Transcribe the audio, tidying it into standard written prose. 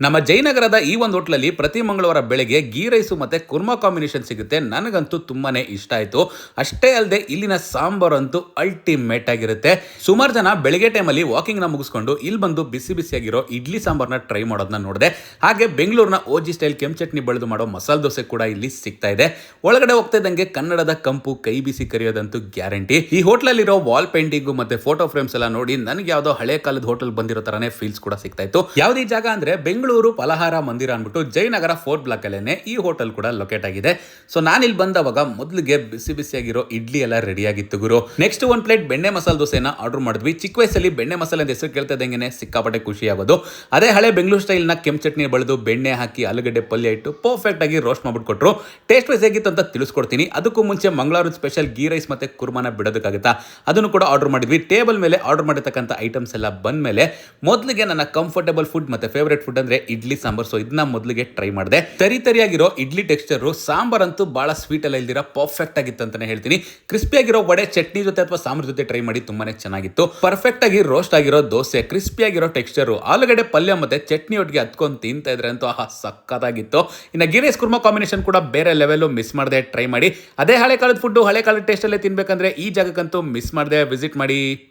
ನಮ್ಮ ಜಯನಗರದ ಈ ಒಂದು ಹೋಟ್ಲಲ್ಲಿ ಪ್ರತಿ ಮಂಗಳವಾರ ಬೆಳಗ್ಗೆ ಗೀ ರೈಸು ಮತ್ತೆ ಕುರ್ಮಾ ಕಾಂಬಿನೇಷನ್ ಸಿಗುತ್ತೆ. ನನಗಂತೂ ತುಂಬಾನೇ ಇಷ್ಟ ಆಯಿತು. ಅಷ್ಟೇ ಅಲ್ಲದೆ ಇಲ್ಲಿನ ಸಾಂಬಾರು ಅಂತೂ ಅಲ್ಟಿಮೇಟ್ ಆಗಿರುತ್ತೆ. ಸುಮಾರು ಜನ ಬೆಳಗ್ಗೆ ಟೈಮಲ್ಲಿ ವಾಕಿಂಗ್ನ ಮುಗಿಸ್ಕೊಂಡು ಇಲ್ಲಿ ಬಂದು ಬಿಸಿ ಬಿಸಿಯಾಗಿರೋ ಇಡ್ಲಿ ಸಾಂಬಾರ್ನ ಟ್ರೈ ಮಾಡೋದನ್ನ ನೋಡಿದೆ. ಹಾಗೆ ಬೆಂಗಳೂರಿನ ಓಜಿ ಸ್ಟೈಲ್ ಕೆಂಪು ಚಟ್ನಿ ಬೆಳೆದು ಮಾಡೋ ಮಸಾಲೆ ದೋಸೆ ಕೂಡ ಇಲ್ಲಿ ಸಿಗ್ತಾ ಇದೆ. ಒಳಗಡೆ ಹೋಗ್ತಾ ಇದ್ದಂಗೆ ಕನ್ನಡದ ಕಂಪು ಕೈ ಬಿಸಿ ಕರಿಯೋದಂತೂ ಗ್ಯಾರಂಟಿ. ಈ ಹೋಟ್ಲಲ್ಲಿರೋ ವಾಲ್ ಪೇಂಟಿಂಗು ಮತ್ತೆ ಫೋಟೋ ಫ್ರೇಮ್ಸ್ ಎಲ್ಲ ನೋಡಿ ನನಗೆ ಯಾವುದೋ ಹಳೆ ಕಾಲದ ಹೋಟೆಲ್ ಬಂದಿರೋ ತರನೇ ಫೀಲ್ಸ್ ಕೂಡ ಸಿಗ್ತಾ ಇತ್ತು. ಯಾವುದೇ ಜಾಗ ಅಂದ್ರೆ ಬೆಂಗಳೂರು ಫಲಹಾರ ಮಂದಿರ ಅಂದ್ಬಿಟ್ಟು ಜಯನಗರ 4th ಬ್ಲಾಕ್ ಅಲ್ಲೇನೆ ಈ ಹೋಟೆಲ್ ಕೂಡ ಲೊಕೇಟ್ ಆಗಿದೆ. ಸೊ ನಾನು ಇಲ್ಲಿ ಬಂದವಾಗ ಮೊದಲಿಗೆ ಬಿಸಿ ಬಿಸಿಯಾಗಿರೋ ಇಡ್ಲಿ ಎಲ್ಲ ರೆಡಿ ಆಗಿತ್ತು ಗುರು. ನೆಕ್ಸ್ಟ್ ಒಂದು ಪ್ಲೇಟ್ ಬೆಣ್ಣೆ ಮಸಾಲೆ ದೋಸೆನ ಆರ್ಡರ್ ಮಾಡಿದ್ವಿ. ಚಿಕ್ಕ ವಯಸ್ಸಲ್ಲಿ ಬೆಣ್ಣೆ ಮಸಾಲೆ ಅಂತ ಹೆಸರು ಕೇಳ್ತಾ ಇದ್ದಂಗೆ ಸಿಕ್ಕಾಪಟ್ಟೆ ಖುಷಿ ಆಗೋದು. ಅದೇ ಹಳೆ ಬೆಂಗಳೂರು ಸ್ಟೈಲ್ನ ಕೆಂಪು ಚಟ್ನಿ ಬೆಳೆದು ಬೆಣ್ಣೆ ಹಾಕಿ ಆಲೂಗಡ್ಡೆ ಪಲ್ಯ ಇಟ್ಟು ಪರ್ಫೆಕ್ಟ್ ಆಗಿ ರೋಸ್ಟ್ ಮಾಡ್ಬಿಟ್ಟು ಕೊಟ್ಟರು. ಟೇಸ್ಟ್ ವೈಸ್ ಹೇಗಿತ್ತು ಅಂತ ತಿಳಿಸ್ಕೊಡ್ತೀನಿ. ಅದಕ್ಕೂ ಮುಂಚೆ ಮಂಗಳೂರು ಸ್ಪೆಷಲ್ ಗೀ ರೈಸ್ ಮತ್ತೆ ಕುರ್ಮಾನ ಬಿಡೋದಕ್ಕಾಗುತ್ತಾ ಅದನ್ನು ಕೂಡ ಆರ್ಡರ್ ಮಾಡಿದ್ವಿ. ಟೇಬಲ್ ಮೇಲೆ ಆರ್ಡರ್ ಮಾಡಿರ್ತಕ್ಕಂಥ ಐಟಮ್ಸ್ ಎಲ್ಲ ಬಂದ ಮೇಲೆ ಮೊದಲಿಗೆ ನನ್ನ ಕಂಫರ್ಟಬಲ್ ಫುಡ್ ಮತ್ತೆ ಫೇವರೇಟ್ ಫುಡ್ ಅಂದ್ರೆ ಇಡ್ಲಿ ಸಾಂಬಾರ್. ಸೊ ಇದನ್ನ ಮೊದಲಿಗೆ ಟ್ರೈ ಮಾಡಿದೆ. ತರಿಯಾಗಿರೋ ಇಡ್ಲಿ ಟೆಕ್ಸ್ಚರ್, ಸಾಂಬಾರ್ ಅಂತೂ ಬಹಳ ಸ್ವೀಟ್ ಎಲ್ಲ ಇಲ್ದಿರ ಪರ್ಫೆಕ್ಟ್ ಆಗಿತ್ತು ಅಂತಾನೆ ಹೇಳ್ತೀನಿ. ಕ್ರಿಸ್ಪಿ ಆಗಿರೋ ವಡೆ ಚಟ್ನಿ ಜೊತೆ ಅಥವಾ ಸಾಂಬಾರ್ ಜೊತೆ ಟ್ರೈ ಮಾಡಿ ತುಂಬಾನೇ ಚೆನ್ನಾಗಿತ್ತು. ಪರ್ಫೆಕ್ಟ್ ಆಗಿ ರೋಸ್ಟ್ ಆಗಿರೋ ದೋಸೆ, ಕ್ರಿಸ್ಪಿ ಆಗಿರೋ ಟೆಕ್ಸ್ಚರ್, ಆಲೂಗಡ್ಡೆ ಪಲ್ಯ ಮತ್ತೆ ಚಟ್ನಿ ಒಟ್ಟಿಗೆ ಹತ್ಕೊಂಡು ತಿಂತಾ ಇದ್ರೆ ಅಂತೂ ಸಕ್ಕತ್ತಾಗಿತ್ತು. ಇನ್ನು ಗೀ ರೈಸ್ ಕುರ್ಮಾ ಕಾಂಬಿನೇಷನ್ ಕೂಡ ಬೇರೆ ಲೆವೆಲ್. ಮಿಸ್ ಮಾಡದೆ ಟ್ರೈ ಮಾಡಿ. ಅದೇ ಹಳೆ ಕಾಲದ ಫುಡ್ ಹಳೆ ಕಾಲದ ಟೇಸ್ಟ್ ಅಲ್ಲೇ ತಿನ್ಬೇಕಂದ್ರೆ ಈ ಜಾಗಕ್ಕಂತೂ ಮಿಸ್ ಮಾಡದೆ ವಿಸಿಟ್ ಮಾಡಿ.